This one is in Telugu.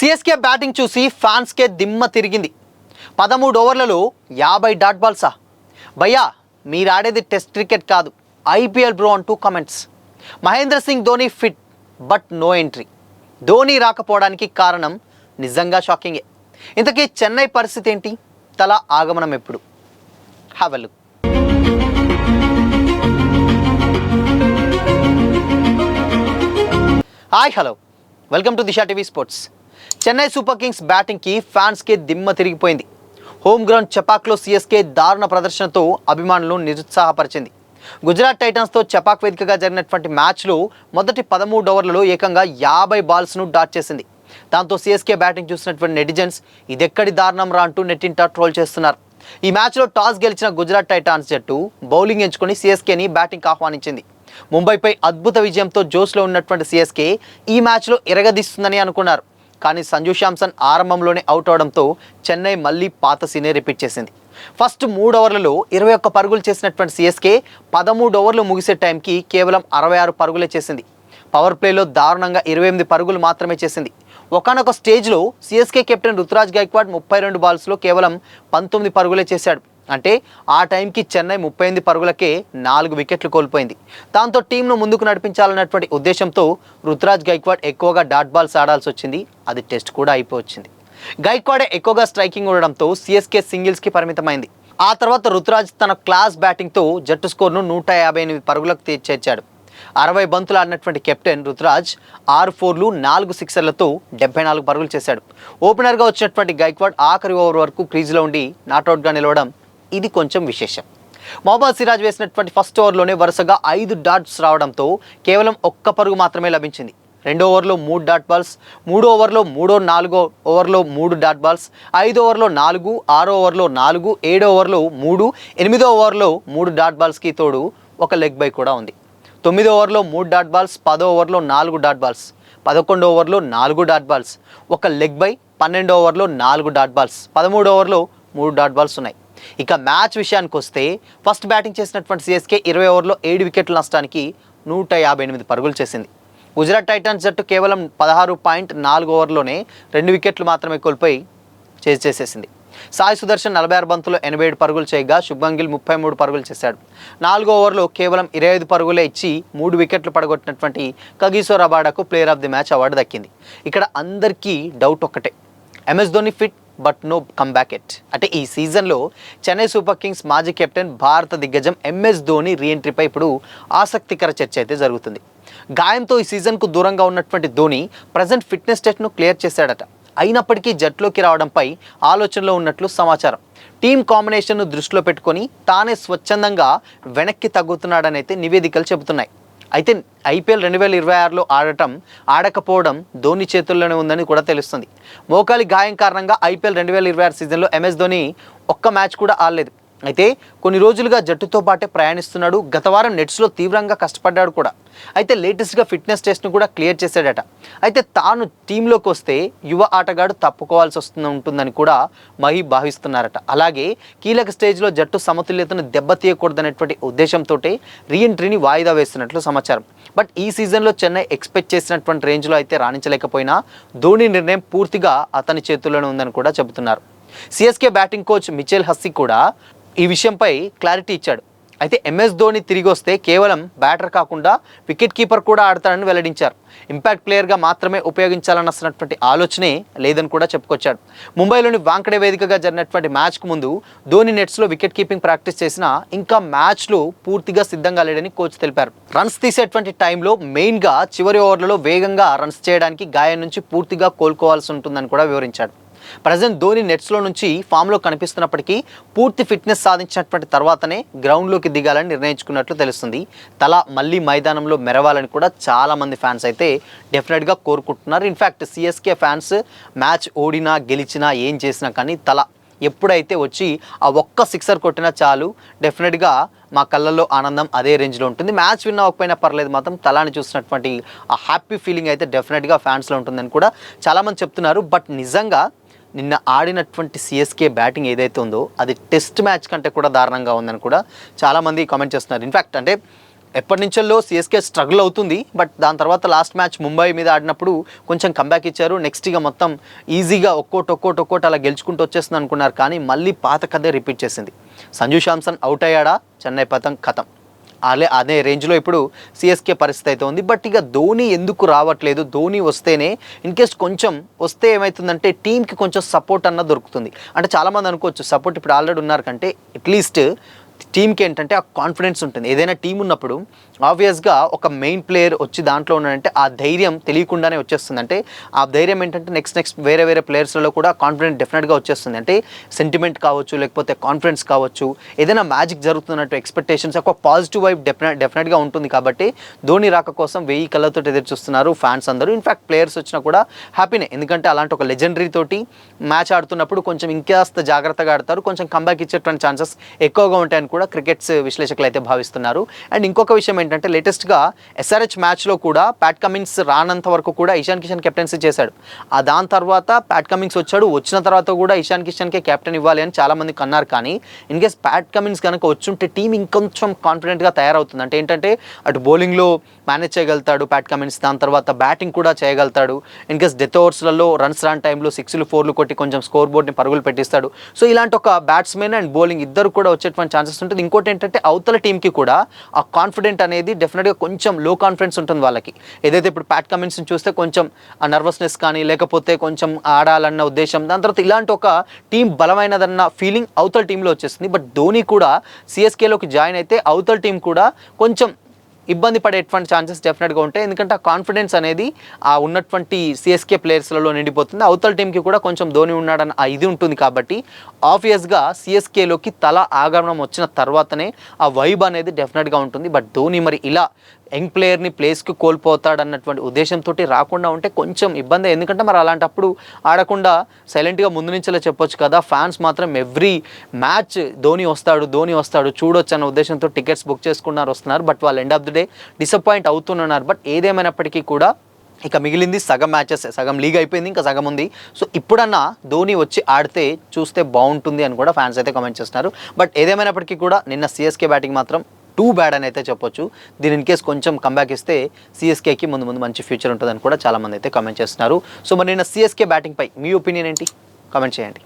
సిఎస్కే బ్యాటింగ్ చూసి ఫ్యాన్స్కే దిమ్మ తిరిగింది. 13 ఓవర్లలో 50 డాట్ బాల్సా? భయ్యా మీరు ఆడేది టెస్ట్ క్రికెట్ కాదు, ఐపీఎల్ బ్రో అంటూ comments. Mahendra Singh Dhoni fit but no entry. Dhoni రాకపోవడానికి కారణం నిజంగా షాకింగే. ఇంతకీ చెన్నై పరిస్థితి ఏంటి? తల ఆగమనం ఎప్పుడు? Have a look. Hi hello, welcome to Disha TV sports. Chennai Super Kings బ్యాటింగ్కి ఫ్యాన్స్కి దిమ్మ తిరిగిపోయింది. హోమ్ గ్రౌండ్ చపాక్లో సిఎస్కే దారుణ ప్రదర్శనతో అభిమానులు నిరుత్సాహపరిచింది. గుజరాత్ టైటన్స్తో చపాక్ వేదికగా జరిగినటువంటి మ్యాచ్లో మొదటి 13 ఓవర్లలో ఏకంగా 50 బాల్స్ను డాట్ చేసింది. దాంతో సిఎస్కే బ్యాటింగ్ చూసినటువంటి నెటిజన్స్ ఇదెక్కడి దారుణం రా అంటూ నెట్టింట ట్రోల్ చేస్తున్నారు. ఈ మ్యాచ్లో టాస్ గెలిచిన గుజరాత్ టైటాన్స్ జట్టు బౌలింగ్ ఎంచుకొని సిఎస్కేని బ్యాటింగ్కి ఆహ్వానించింది. ముంబైపై అద్భుత విజయంతో జోష్లో ఉన్నటువంటి సిఎస్కే ఈ మ్యాచ్లో ఎరగదీస్తుందని అనుకున్నారు. కానీ సంజు శాంసన్ ఆరంభంలోనే అవుట్ అవడంతో చెన్నై మళ్ళీ పాత సీనే రిపీట్ చేసింది. ఫస్ట్ 3 ఓవర్లలో 21 పరుగులు చేసినటువంటి సిఎస్కే 13 ఓవర్లు ముగిసే టైంకి కేవలం 66 పరుగులే చేసింది. పవర్ ప్లేలో దారుణంగా 28 పరుగులు మాత్రమే చేసింది. ఒకానొక స్టేజ్లో సిఎస్కే కెప్టెన్ రుతురాజ్ గైక్వాడ్ 32 బాల్స్లో కేవలం 19 పరుగులే చేశాడు. అంటే ఆ టైంకి చెన్నై 38 పరుగులకే 4 వికెట్లు కోల్పోయింది. దాంతో టీంను ముందుకు నడిపించాలన్నటువంటి ఉద్దేశంతో రుతురాజ్ గైక్వాడ్ ఎక్కువగా డాట్ బాల్స్ ఆడాల్సి వచ్చింది. అది టెస్ట్ కూడా అయిపోవచ్చింది. గైక్వాడే ఎక్కువగా స్ట్రైకింగ్ ఉండడంతో సిఎస్కే సింగిల్స్కి పరిమితమైంది. ఆ తర్వాత రుతురాజ్ తన క్లాస్ బ్యాటింగ్తో జట్టు స్కోర్ను 158 పరుగులకు చేర్చాడు. 60 బంతులు ఆడినటువంటి కెప్టెన్ రుతురాజ్ 6 ఫోర్లు 4 సిక్సర్లతో 74 పరుగులు చేశాడు. ఓపెనర్గా వచ్చినటువంటి గైక్వాడ్ ఆఖరి ఓవర్ వరకు క్రీజ్లో ఉండి నాట్అవుట్గా నిలవడం ఇది కొంచెం విశేషం. మొహమ్మద్ సిరాజ్ వేసినటువంటి ఫస్ట్ ఓవర్లోనే వరుసగా 5 డాట్స్ రావడంతో కేవలం 1 పరుగు మాత్రమే లభించింది. 2 ఓవర్లో 3 డాట్ బాల్స్, 3 ఓవర్లో 4 ఓవర్లో 3 డాట్ బాల్స్, 5 ఓవర్లో 4, 6 ఓవర్లో 4, 7 ఓవర్లో 3, 8 ఓవర్లో 3 డాట్ బాల్స్కి తోడు ఒక లెగ్ బై కూడా ఉంది. 9 ఓవర్లో 3 డాట్ బాల్స్, 10 ఓవర్లో 4 డాట్ బాల్స్, 11 ఓవర్లో 4 డాట్ బాల్స్, ఒక లెగ్ బై, 12 ఓవర్లో 4 డాట్ బాల్స్, 13 ఓవర్లో 3 డాట్ బాల్స్ ఉన్నాయి. ఇక మ్యాచ్ విషయానికి వస్తే ఫస్ట్ బ్యాటింగ్ చేసినటువంటి సిఎస్కే 20 ఓవర్లో 7 వికెట్ల నష్టానికి 158 పరుగులు చేసింది. గుజరాత్ టైటన్స్ జట్టు కేవలం 16.4 ఓవర్లోనే 2 వికెట్లు మాత్రమే కోల్పోయి చేసేసింది. సాయి సుదర్శన్ 46 బంతుల్లో 87 పరుగులు చేయగా శుభ్మన్ గిల్ 33 పరుగులు చేశాడు. 4 ఓవర్లో కేవలం 25 పరుగులే ఇచ్చి 3 వికెట్లు పడగొట్టినటువంటి కగిసో రబాడాకు player of the match award దక్కింది. ఇక్కడ అందరికీ డౌట్ ఒక్కటే, MS Dhoni fit but no comeback at. అంటే ఈ సీజన్లో చెన్నై సూపర్ కింగ్స్ మాజీ కెప్టెన్ భారత దిగ్గజం ఎంఎస్ ధోని రీఎంట్రీపై ఇప్పుడు ఆసక్తికర చర్చ అయితే జరుగుతుంది. గాయంతో ఈ సీజన్కు దూరంగా ఉన్నటువంటి ధోని ప్రజెంట్ ఫిట్నెస్ టెస్ట్ను క్లియర్ చేశాడట. అయినప్పటికీ జట్టులోకి రావడంపై ఆలోచనలో ఉన్నట్లు సమాచారం. టీం కాంబినేషన్ను దృష్టిలో పెట్టుకొని తానే స్వచ్ఛందంగా వెనక్కి తగ్గుతున్నాడని అయితే నివేదికలు చెబుతున్నాయి. అయితే ఐపీఎల్ 2026లో ఆడకపోవడం ధోని చేతుల్లోనే ఉందని కూడా తెలుస్తుంది. మోకాలి గాయం కారణంగా ఐపీఎల్ 2026 సీజన్లో ఎంఎస్ ధోని ఒక్క మ్యాచ్ కూడా ఆడలేదు. అయితే కొన్ని రోజులుగా జట్టుతో పాటే ప్రయాణిస్తున్నాడు. గత వారం నెట్స్లో తీవ్రంగా కష్టపడ్డాడు కూడా. అయితే లేటెస్ట్గా ఫిట్నెస్ టెస్ట్ను కూడా క్లియర్ చేశాడట. అయితే తాను టీంలోకి వస్తే యువ ఆటగాడు తప్పుకోవాల్సి ఉంటుందని కూడా మహీ భావిస్తున్నారట. అలాగే కీలక స్టేజ్లో జట్టు సమతుల్యతను దెబ్బతీయకూడదనేటువంటి ఉద్దేశంతో రీఎంట్రీని వాయిదా వేస్తున్నట్లు సమాచారం. బట్ ఈ సీజన్లో చెన్నై ఎక్స్పెక్ట్ చేసినటువంటి రేంజ్లో అయితే రాణించలేకపోయినా ధోని నిర్ణయం పూర్తిగా అతని చేతుల్లోనే ఉందని కూడా చెబుతున్నారు. CSK batting coach Mitchell Hussey కూడా ఈ విషయంపై క్లారిటీ ఇచ్చాడు. అయితే ఎంఎస్ ధోని తిరిగి వస్తే కేవలం బ్యాటర్ కాకుండా వికెట్ కీపర్ కూడా ఆడతాడని వెల్లడించారు. ఇంపాక్ట్ ప్లేయర్గా మాత్రమే ఉపయోగించాలన్నటువంటి ఆలోచనే లేదని కూడా చెప్పుకొచ్చాడు. ముంబైలోని వాంకడే వేదికగా జరిగినటువంటి మ్యాచ్కు ముందు ధోని నెట్స్లో వికెట్ కీపింగ్ ప్రాక్టీస్ చేసినా ఇంకా మ్యాచ్లో పూర్తిగా సిద్ధంగా లేడని కోచ్ తెలిపారు. రన్స్ తీసేటువంటి టైంలో మెయిన్గా చివరి ఓవర్లలో వేగంగా రన్స్ చేయడానికి గాయం నుంచి పూర్తిగా కోలుకోవాల్సి ఉంటుందని కూడా వివరించాడు. ప్రజెంట్ ధోని నెట్స్లో నుంచి ఫామ్లో కనిపిస్తున్నప్పటికీ పూర్తి ఫిట్నెస్ సాధించినటువంటి తర్వాతనే గ్రౌండ్లోకి దిగాలని నిర్ణయించుకున్నట్లు తెలుస్తుంది. తల మళ్ళీ మైదానంలో మెరవాలని కూడా చాలామంది ఫ్యాన్స్ అయితే డెఫినెట్గా కోరుకుంటున్నారు. ఇన్ఫ్యాక్ట్ సిఎస్కే ఫ్యాన్స్ మ్యాచ్ ఓడినా గెలిచినా ఏం చేసినా కానీ తల ఎప్పుడైతే వచ్చి ఆ ఒక్క సిక్సర్ కొట్టినా చాలు, డెఫినెట్గా మా కళ్ళల్లో ఆనందం అదే రేంజ్లో ఉంటుంది. మ్యాచ్ విన్ అవ్వకపోయినా పర్లేదు, మాత్రం తలాని చూసినటువంటి ఆ హ్యాపీ ఫీలింగ్ అయితే డెఫినెట్గా ఫ్యాన్స్లో ఉంటుందని కూడా చాలామంది చెప్తున్నారు. బట్ నిజంగా నిన్న ఆడినటువంటి సిఎస్కే బ్యాటింగ్ ఏదైతే ఉందో అది టెస్ట్ మ్యాచ్ కంటే కూడా దారుణంగా ఉందని కూడా చాలామంది కామెంట్ చేస్తున్నారు. ఇన్ఫ్యాక్ట్ అంటే ఎప్పటి నుంచో సిఎస్కే స్ట్రగుల్ అవుతుంది. బట్ దాని తర్వాత లాస్ట్ మ్యాచ్ ముంబై మీద ఆడినప్పుడు కొంచెం కంబ్యాక్ ఇచ్చారు. నెక్స్ట్ ఇక మొత్తం ఈజీగా ఒక్కోటి అలా గెలుచుకుంటూ వచ్చేస్తుంది అనుకున్నారు. కానీ మళ్ళీ పాత కథే రిపీట్ చేసింది. సంజు శాంసన్ అవుట్ అయ్యాడా, చెన్నై పతం ఖతం. అదే రేంజ్లో ఇప్పుడు సిఎస్కే పరిస్థితి అయితే ఉంది. బట్ ఇక ధోని ఎందుకు రావట్లేదు? ధోని వస్తేనే ఇన్కేస్ కొంచెం వస్తే ఏమవుతుందంటే టీంకి కొంచెం సపోర్ట్ అన్న దొరుకుతుంది. అంటే చాలామంది అనుకోవచ్చు సపోర్ట్ ఇప్పుడు ఆల్రెడీ ఉన్నారు కంటే అట్లీస్ట్ టీంకి ఏంటంటే ఆ కాన్ఫిడెన్స్ ఉంటుంది. ఏదైనా టీం ఉన్నప్పుడు ఆబ్వియస్గా ఒక మెయిన్ ప్లేయర్ వచ్చి దాంట్లో ఉన్నాడంటే ఆ ధైర్యం తెలియకుండానే వచ్చేస్తుంది. అంటే ఆ ధైర్యం ఏంటంటే నెక్స్ట్ వేరే ప్లేయర్స్లలో కూడా కాన్ఫిడెన్స్ డెఫినెట్గా వచ్చేస్తుంది. అంటే సెంటిమెంట్ కావచ్చు, లేకపోతే కాన్ఫిడెన్స్ కావచ్చు, ఏదైనా మ్యాజిక్ జరుగుతున్నట్టు ఎక్స్పెక్టేషన్స్, ఒక పాజిటివ్ వైబ్ డెఫినెట్గా ఉంటుంది. కాబట్టి ధోని రాక కోసం 1000 కళ్ళతో ఎదురు చూస్తున్నారు ఫ్యాన్స్ అందరూ. ఇన్ఫ్యాక్ట్ ప్లేయర్స్ వచ్చినా కూడా హ్యాపీనే, ఎందుకంటే అలాంటి ఒక లెజెండరీ తోటి మ్యాచ్ ఆడుతున్నప్పుడు కొంచెం ఇంకాస్త జాగ్రత్తగా ఆడతారు, కొంచెం కంబ్యాక్ ఇచ్చేటువంటి ఛాన్సెస్ ఎక్కువగా ఉంటాయని కూడా క్రికెట్స్ విశ్లేషకులు అయితే భావిస్తున్నారు. అండ్ ఇంకొక విషయం ఏంటంటే లేటెస్ట్గా ఎస్ఆర్హెచ్ మ్యాచ్లో కూడా ప్యాట్ కమిన్స్ రానంత వరకు కూడా ఇషాన్ కిషన్ కెప్టెన్సీ చేశాడు. దాని తర్వాత ప్యాట్ కమిన్స్ వచ్చిన తర్వాత కూడా ఇషాన్ కిషన్కే కెప్టెన్ ఇవ్వాలి అని చాలామందికి అన్నారు. కానీ ఇన్ కేస్ ప్యాట్ కమిన్స్ కనుక వచ్చుంటే టీం ఇంకొంచెం కాన్ఫిడెంట్గా తయారవుతుంది. అంటే ఏంటంటే అటు బౌలింగ్లో మేనేజ్ చేయగలుగుతాడు ప్యాట్ కమిన్స్, దాని తర్వాత బ్యాటింగ్ కూడా చేయగలుగుతాడు. ఇన్ కేస్ డెత్ ఓవర్స్లలో రన్స్ రాని టైంలో 6లు 4లు కొట్టి కొంచెం స్కోర్ బోర్డ్ని పరుగులు పెట్టిస్తాడు. సో ఇలాంటి ఒక బ్యాట్స్మెన్ అండ్ బౌలింగ్ ఇద్దరు కూడా వచ్చేటువంటి ఛాన్సెస్ ఉంటుంది. ఇంకోటి ఏంటంటే అవతల టీంకి కూడా ఆ కాన్ఫిడెంట్ అనేది డెఫినెట్గా కొంచెం లో కాన్ఫిడెన్స్ ఉంటుంది వాళ్ళకి. ఏదైతే ఇప్పుడు ప్యాట్ కమిన్స్ని చూస్తే కొంచెం ఆ నర్వస్నెస్ కానీ లేకపోతే కొంచెం ఆడాలన్న ఉద్దేశం, దాని తర్వాత ఇలాంటి ఒక టీం బలమైనదన్న ఫీలింగ్ అవతల టీంలో వచ్చేస్తుంది. బట్ ధోని కూడా సిఎస్కేలోకి జాయిన్ అయితే అవతల టీం కూడా కొంచెం ఇబ్బంది పడేటువంటి ఛాన్సెస్ డెఫినెట్గా ఉంటాయి. ఎందుకంటే ఆ కాన్ఫిడెన్స్ అనేది ఆ ఉన్నటువంటి సిఎస్కే ప్లేయర్స్లలో నిండిపోతుంది. అవతల టీంకి కూడా కొంచెం ధోని ఉన్నాడన్న ఆ ఇది ఉంటుంది. కాబట్టి ఆబ్వియస్గా సిఎస్కేలోకి తల ఆగమనం వచ్చిన తర్వాతనే ఆ వైబ్ అనేది డెఫినెట్గా ఉంటుంది. బట్ ధోని మరి ఇలా యంగ్ ప్లేయర్ని ప్లేస్కి కోల్పోతాడన్నటువంటి ఉద్దేశంతో రాకుండా ఉంటే కొంచెం ఇబ్బంది. ఎందుకంటే మరి అలాంటప్పుడు ఆడకుండా సైలెంట్గా ముందు నుంచేలా చెప్పొచ్చు కదా. ఫ్యాన్స్ మాత్రం ఎవ్రీ మ్యాచ్ ధోని వస్తాడు చూడొచ్చు అన్న ఉద్దేశంతో టికెట్స్ బుక్ వస్తున్నారు. బట్ వాళ్ళు end of the day disappoint అవుతున్నారు. బట్ ఏదేమైనప్పటికీ కూడా ఇక మిగిలింది సగం మ్యాచెస్, సగం లీగ్ అయిపోయింది, ఇంకా సగం ఉంది. సో ఇప్పుడన్నా ధోని వచ్చి ఆడితే చూస్తే బాగుంటుంది అని కూడా ఫ్యాన్స్ అయితే కామెంట్ చేస్తున్నారు. బట్ ఏదేమైనప్పటికీ కూడా నిన్న సిఎస్కే బ్యాటింగ్ మాత్రం టూ బ్యాడ్ అని అయితే చెప్పొచ్చు. దీని ఇన్ కేస్ కొంచెం కంబ్యాక్ ఇస్తే సిఎస్కేకి ముందు మంచి ఫ్యూచర్ ఉంటుందని కూడా చాలామంది అయితే కామెంట్ చేస్తున్నారు. సో మరి నిన్న సిఎస్కే బ్యాటింగ్పై మీ ఒపీనియన్ ఏంటి? కామెంట్ చేయండి.